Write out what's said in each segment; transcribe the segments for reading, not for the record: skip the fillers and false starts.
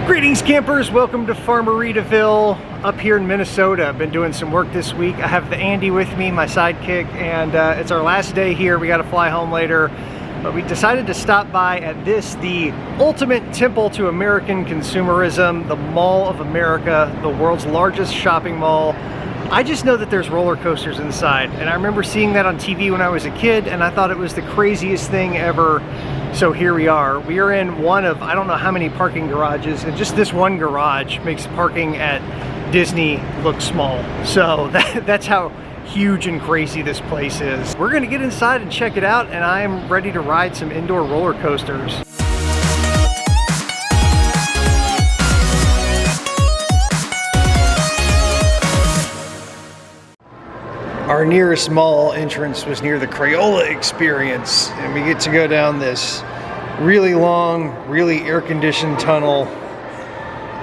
Greetings campers, welcome to Farmeritaville up here in Minnesota. I've been doing some work this week. I have the Andy with me, my sidekick, and it's our last day here. We got to fly home later, but we decided to stop by at the ultimate temple to American consumerism, the Mall of America, the world's largest shopping mall. I just know that there's roller coasters inside, and I remember seeing that on TV when I was a kid, and I thought it was the craziest thing ever. So here we are. We are in one of, I don't know how many parking garages, and just this one garage makes parking at Disney look small. So that's how huge and crazy this place is. We're gonna get inside and check it out, and I am ready to ride some indoor roller coasters. Our nearest mall entrance was near the Crayola Experience, and we get to go down this really long, really air-conditioned tunnel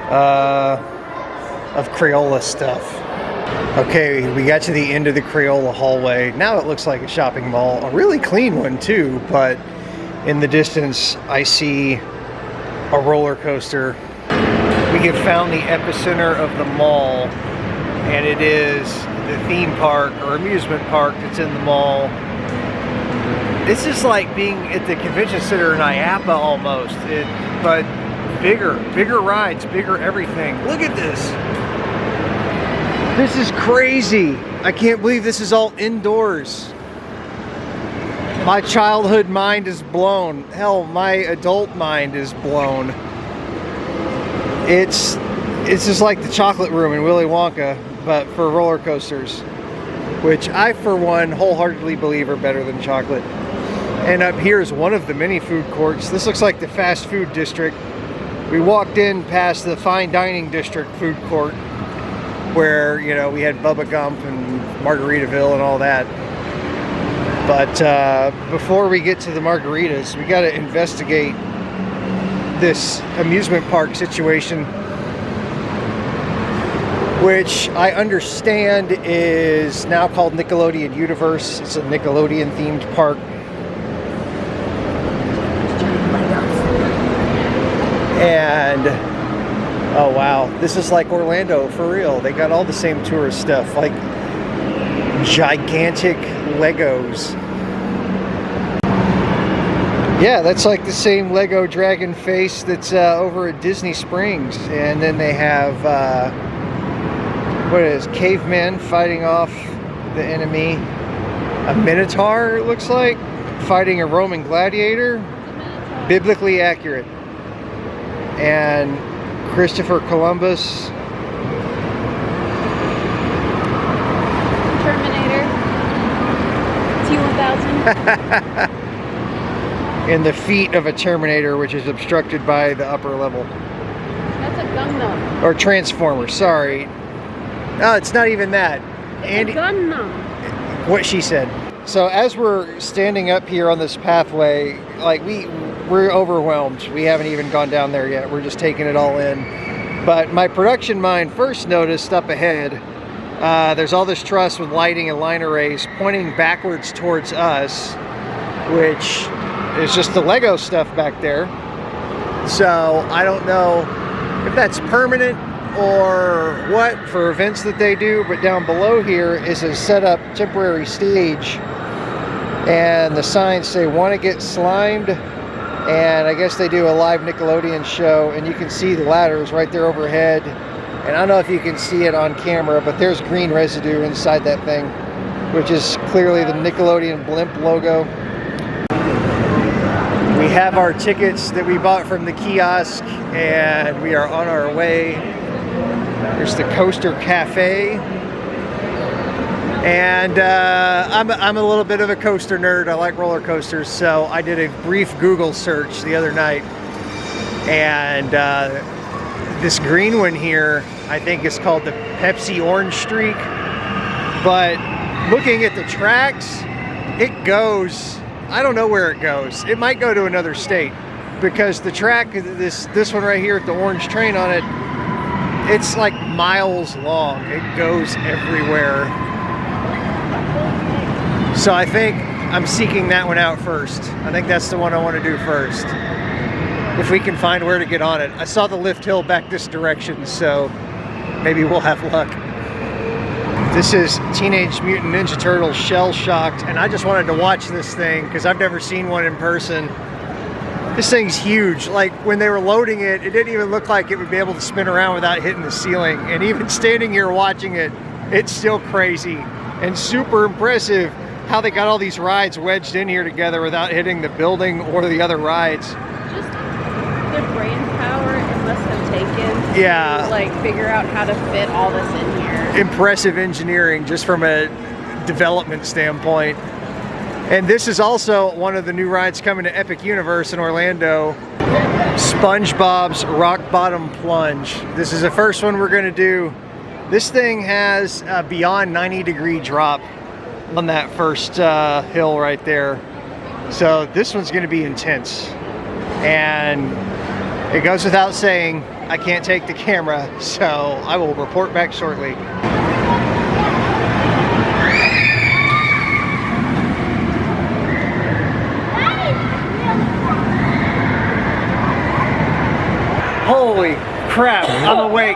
of Crayola stuff. Okay, we got to the end of the Crayola hallway. Now it looks like a shopping mall, a really clean one too, but in the distance I see a roller coaster. We have found the epicenter of the mall, and it is the theme park or amusement park that's in the mall. This is like being at the convention center in IAPA almost, but bigger rides, bigger everything. Look at this. This is crazy. I can't believe this is all indoors. My childhood mind is blown. Hell, my adult mind is blown. It's just like the chocolate room in Willy Wonka, but for roller coasters, which I, for one, wholeheartedly believe are better than chocolate. And up here is one of the many food courts. This looks like the fast food district. We walked in past the fine dining district food court, where, you know, we had Bubba Gump and Margaritaville and all that. But before we get to the margaritas, we got to investigate this amusement park situation, which I understand is now called Nickelodeon Universe. It's a Nickelodeon themed park. And oh wow, this is like Orlando for real. They got all the same tourist stuff, like gigantic Legos. Yeah, that's like the same Lego dragon face that's over at Disney Springs. And then they have what is cavemen fighting off the enemy, a minotaur, it looks like, fighting a Roman gladiator, biblically accurate, and Christopher Columbus, Terminator T-1000, and the feet of a Terminator, which is obstructed by the upper level. that's a Gundam. Or Transformer, sorry. No, it's not even that. Andy, Gundam. What she said. So as we're standing up here on this pathway, like we're overwhelmed. We haven't even gone down there yet. We're just taking it all in. But my production mind first noticed up ahead, there's all this truss with lighting and line arrays pointing backwards towards us, which is just the Lego stuff back there. So I don't know if that's permanent or what for events that they do, but down below here is a set up temporary stage, and the signs say "Want to get slimed," and I guess they do a live Nickelodeon show, and you can see the ladders right there overhead, and I don't know if you can see it on camera, but there's green residue inside that thing, which is clearly the Nickelodeon blimp logo. We have our tickets that we bought from the kiosk, and we are on our way. There's the Coaster Cafe, and I'm a little bit of a coaster nerd. I like roller coasters, so I did a brief Google search the other night, and this green one here I think is called the Pepsi Orange Streak, but looking at the tracks, it goes, I don't know where it goes. It might go to another state, because the track, this one right here with the orange train on it, it's like miles long. It goes everywhere. So I think I'm seeking that one out first. I think that's the one I want to do first. if we can find where to get on it. I saw the lift hill back this direction, so maybe we'll have luck. This is Teenage Mutant Ninja Turtles Shell Shocked, and I just wanted to watch this thing because I've never seen one in person. This thing's huge. Like when they were loading it, it didn't even look like it would be able to spin around without hitting the ceiling. And even standing here watching it, it's still crazy and super impressive how they got all these rides wedged in here together without hitting the building or the other rides. Just the brain power it must have taken Yeah. to like figure out how to fit all this in here. Impressive engineering just from a development standpoint. And this is also one of the new rides coming to Epic Universe in Orlando. SpongeBob's Rock Bottom Plunge. This is the first one we're gonna do. This thing has a beyond 90-degree drop on that first hill right there. So this one's gonna be intense. And it goes without saying, I can't take the camera, so I will report back shortly. Holy crap, I'm awake.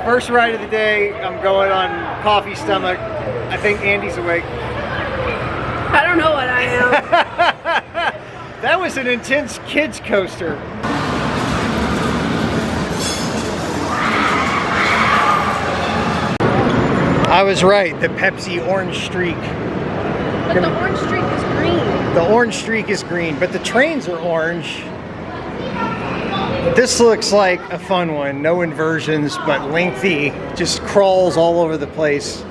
First ride of the day, I'm going on coffee stomach. I think Andy's awake. I don't know what I am. That was an intense kids coaster. I was right, the Pepsi orange streak. But the orange streak is green. The orange streak is green, but the trains are orange. This looks like a fun one. No inversions, but lengthy. Just crawls all over the place.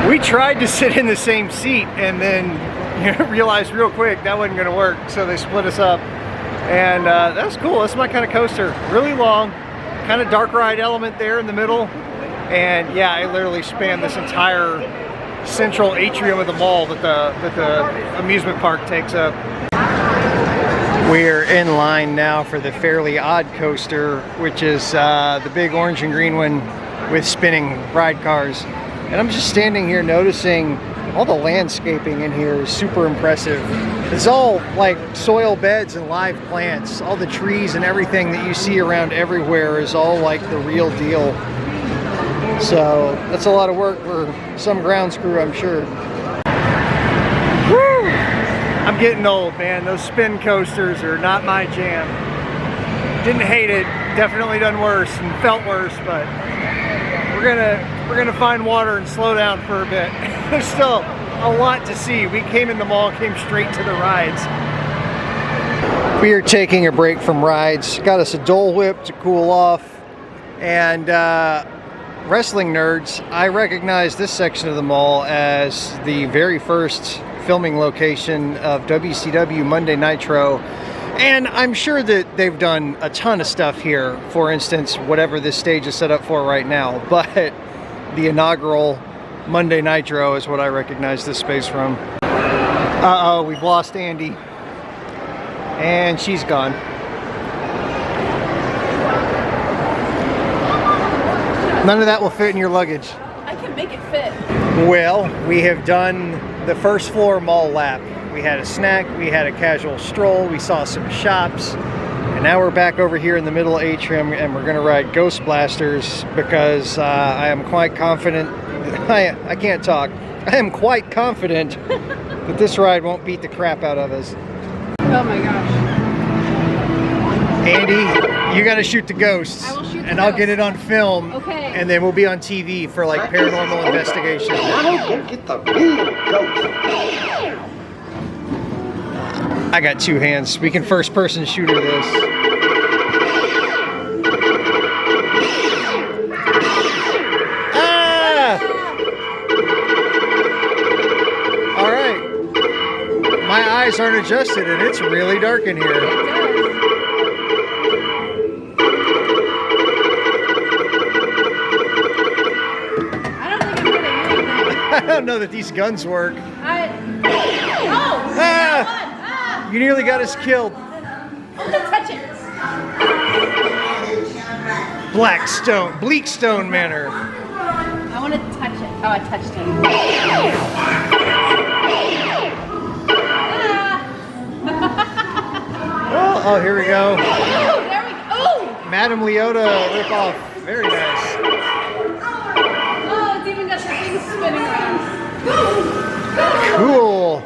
We tried to sit in the same seat and then realized real quick that wasn't gonna work, so they split us up. And that's cool, that's my kind of coaster. Really long, kind of dark ride element there in the middle. And yeah, I literally spanned this entire central atrium of the mall that the amusement park takes up. We're in line now for the Fairly Odd coaster, which is the big orange and green one with spinning ride cars. And I'm just standing here noticing all the landscaping in here is super impressive. It's all like soil beds and live plants. All the trees and everything that you see around everywhere is all like the real deal. So that's a lot of work for some grounds crew, I'm sure. Woo! I'm getting old, man. Those spin coasters are not my jam. Didn't hate it. Definitely done worse and felt worse, but we're gonna find water and slow down for a bit. There's still a lot to see. We came in the mall, came straight to the rides. We are taking a break from rides. Got us a Dole Whip to cool off. And wrestling nerds, I recognize this section of the mall as the very first filming location of WCW Monday Nitro. And I'm sure that they've done a ton of stuff here. For instance, whatever this stage is set up for right now. But the inaugural Monday Nitro is what I recognize this space from. Uh-oh, we've lost Andy. And she's gone. None of that will fit in your luggage. I can make it fit. Well, we have done the first floor mall lap. We had a snack, we had a casual stroll, we saw some shops, and now we're back over here in the middle atrium and we're gonna ride Ghost Blasters because I am quite confident, I can't talk, I am quite confident that this ride won't beat the crap out of us. Oh my gosh. Andy, you gotta shoot the ghosts. I will shoot the and I'll ghosts. get it on film. Okay. And then we'll be on TV for like paranormal investigation. Now go get the real ghost. I got two hands. We can first person shooter this. Ah! All right. My eyes aren't adjusted and it's really dark in here. I don't know that these guns work. You nearly got us killed. Touch it. Bleakstone Manor. I want to touch it. Oh, I touched it. Oh, here we go. Oh, there we go. Madame Leota ripoff. Very nice. Oh, it's even got the things spinning around. Cool.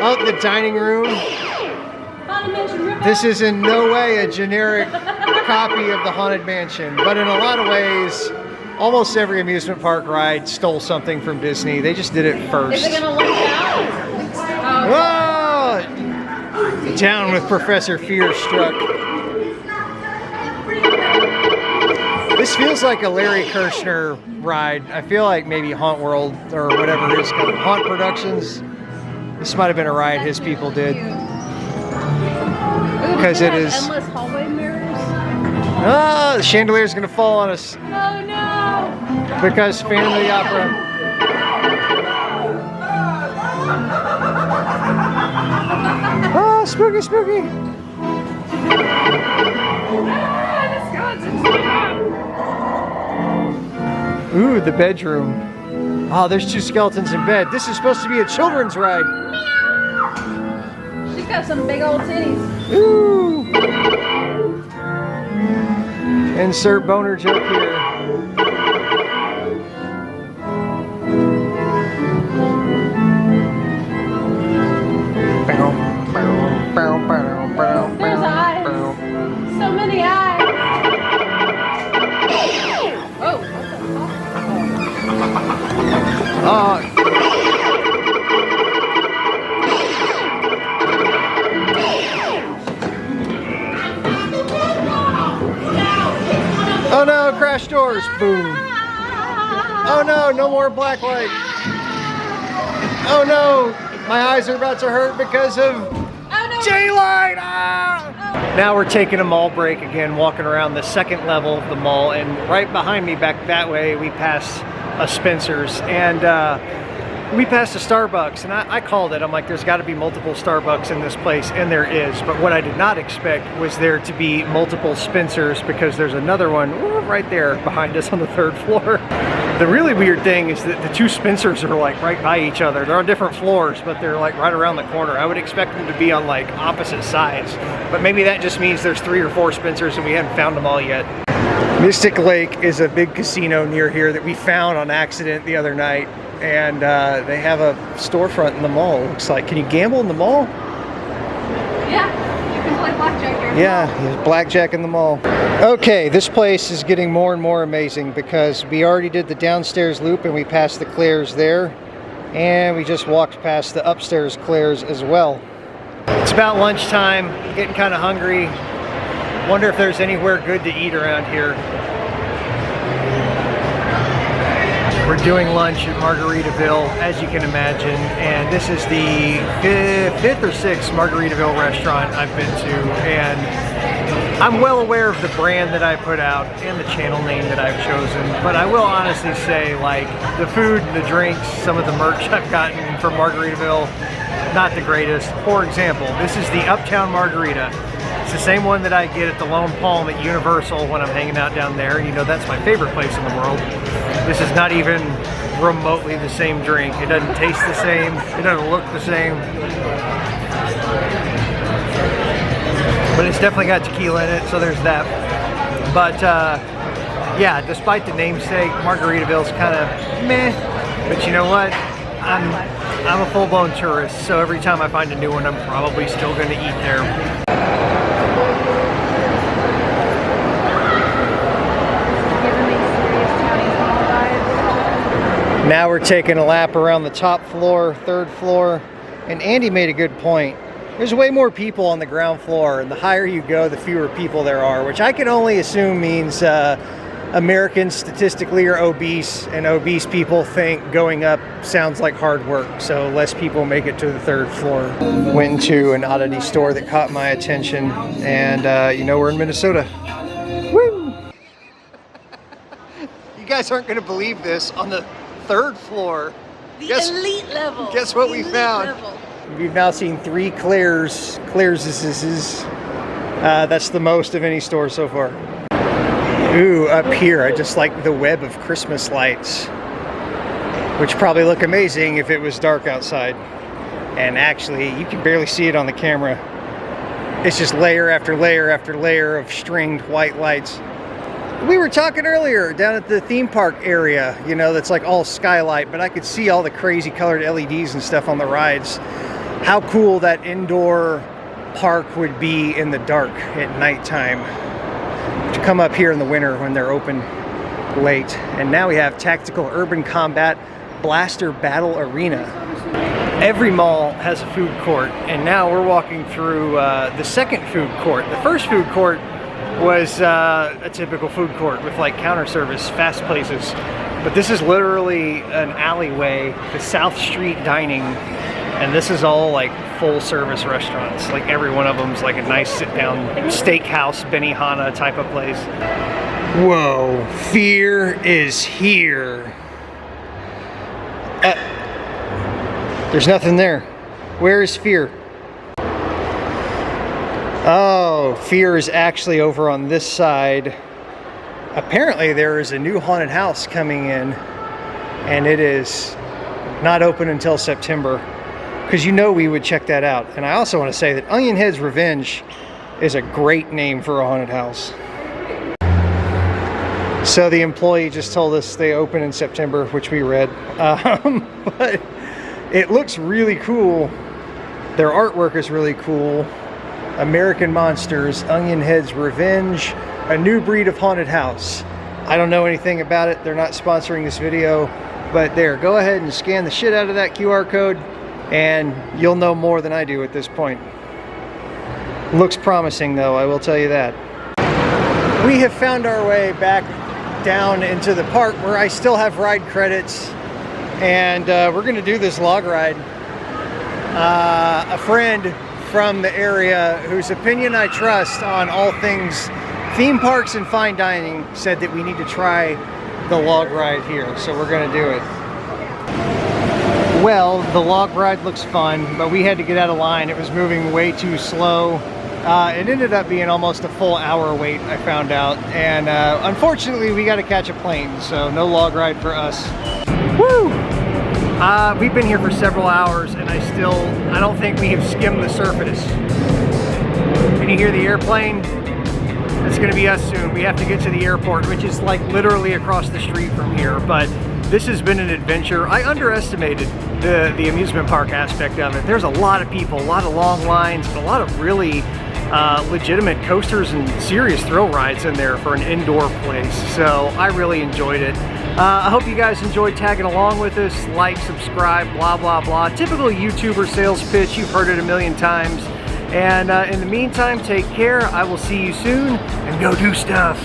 Oh, the dining room. Haunted Mansion ripoff. This is in no way a generic copy of the Haunted Mansion, but in a lot of ways, almost every amusement park ride stole something from Disney. They just did it first. Is it gonna launch out? Whoa! Down with Professor Fearstruck. This feels like a Larry Kirshner ride. I feel like maybe Haunt World or whatever it is called, Haunt Productions. This might have been a ride his people did. Because it is. Endless hallway mirrors. Oh, the chandelier's gonna fall on us. Oh no! Because Phantom of the Opera. Oh, spooky, spooky. Ooh, the bedroom. Oh, there's two skeletons in bed. This is supposed to be a children's ride. She's got some big old titties. Ooh. Insert boner joke here. There's eyes. So many eyes. Oh, what the fuck? Oh no, crash doors. Boom. Oh no, no more black light. Oh no, my eyes are about to hurt because of daylight. Now we're taking a mall break again, walking around the second level of the mall, and right behind me back that way we passed a Spencer's, and we passed a Starbucks, and I called it. I'm like, there's got to be multiple Starbucks in this place, and there is. But what I did not expect was there to be multiple Spencer's, because there's another one right there behind us on the third floor. The really weird thing is that the two Spencer's are like right by each other. They're on different floors, but they're like right around the corner. I would expect them to be on like opposite sides, but maybe that just means there's 3 or 4 Spencer's and we haven't found them all yet. Mystic Lake is a big casino near here that we found on accident the other night, and they have a storefront in the mall, it looks like. Can you gamble in the mall? Yeah, you can play blackjack here. Yeah, there's blackjack in the mall. Okay, this place is getting more and more amazing because we already did the downstairs loop and we passed the Claire's there, and we just walked past the upstairs Claire's as well. It's about lunchtime, getting kind of hungry. Wonder if there's anywhere good to eat around here. We're doing lunch at Margaritaville, as you can imagine, and this is the fifth or sixth Margaritaville restaurant I've been to, and I'm well aware of the brand that I put out and the channel name that I've chosen, but I will honestly say, like, the food, the drinks, some of the merch I've gotten from Margaritaville, not the greatest. For example, this is the Uptown Margarita. It's the same one that I get at the Lone Palm at Universal when I'm hanging out down there. You know, that's my favorite place in the world. This is not even remotely the same drink. It doesn't taste the same. It doesn't look the same. But it's definitely got tequila in it, so there's that. But yeah, despite the namesake, Margaritaville's kind of meh. But you know what? I'm a full-blown tourist, so every time I find a new one, I'm probably still going to eat there. Now we're taking a lap around the top floor, third floor, and Andy made a good point. There's way more people on the ground floor, and the higher you go, the fewer people there are, which I can only assume means Americans statistically are obese, and obese people think going up sounds like hard work, so less people make it to the third floor. Went into an oddity store that caught my attention, and you know, we're in Minnesota. Woo! You guys aren't going to believe this. On the third floor, The elite level. Guess what we found? Level. We've now seen 3 Claire's. That's the most of any store so far. Ooh, up here, I just like the web of Christmas lights, which probably look amazing if it was dark outside. And actually, you can barely see it on the camera. It's just layer after layer after layer of stringed white lights. We were talking earlier down at the theme park area, you know, that's like all skylight, but I could see all the crazy colored LEDs and stuff on the rides. How cool that indoor park would be in the dark at nighttime. To come up here in the winter when they're open late. And now we have Tactical Urban Combat Blaster Battle Arena. Every mall has a food court, and now we're walking through the second food court. The first food court was a typical food court with like counter service, fast places. But this is literally an alleyway, the South Street Dining, and this is all like full service restaurants. Like every one of them's like a nice sit down steakhouse, Benihana type of place. Whoa, fear is here. There's nothing there. Where is fear? Oh, fear is actually over on this side. Apparently there is a new haunted house coming in, and it is not open until September, because you know we would check that out. And I also want to say that Onion Head's Revenge is a great name for a haunted house. So the employee just told us they open in September, which we read. But it looks really cool. Their artwork is really cool. American Monsters, Onion Head's Revenge, a new breed of haunted house. I don't know anything about it. They're not sponsoring this video, but there, go ahead and scan the shit out of that QR code and you'll know more than I do at this point. Looks promising though, I will tell you that. We have found our way back down into the park where I still have ride credits, and we're gonna do this log ride. A friend from the area whose opinion I trust on all things theme parks and fine dining said that we need to try the log ride here, so we're gonna do it. Well, the log ride looks fun, but we had to get out of line. It was moving way too slow. It ended up being almost a full hour wait, I found out, and unfortunately we got to catch a plane, so no log ride for us. Woo! We've been here for several hours, and I don't think we have skimmed the surface. Can you hear the airplane? It's gonna be us soon. We have to get to the airport, which is like literally across the street from here, but this has been an adventure. I underestimated the amusement park aspect of it. There's a lot of people, a lot of long lines, but a lot of really legitimate coasters and serious thrill rides in there for an indoor place. So I really enjoyed it. I hope you guys enjoyed tagging along with us. Like, subscribe, blah, blah, blah. Typical YouTuber sales pitch. You've heard it a million times. And in the meantime, take care. I will see you soon, and go do stuff.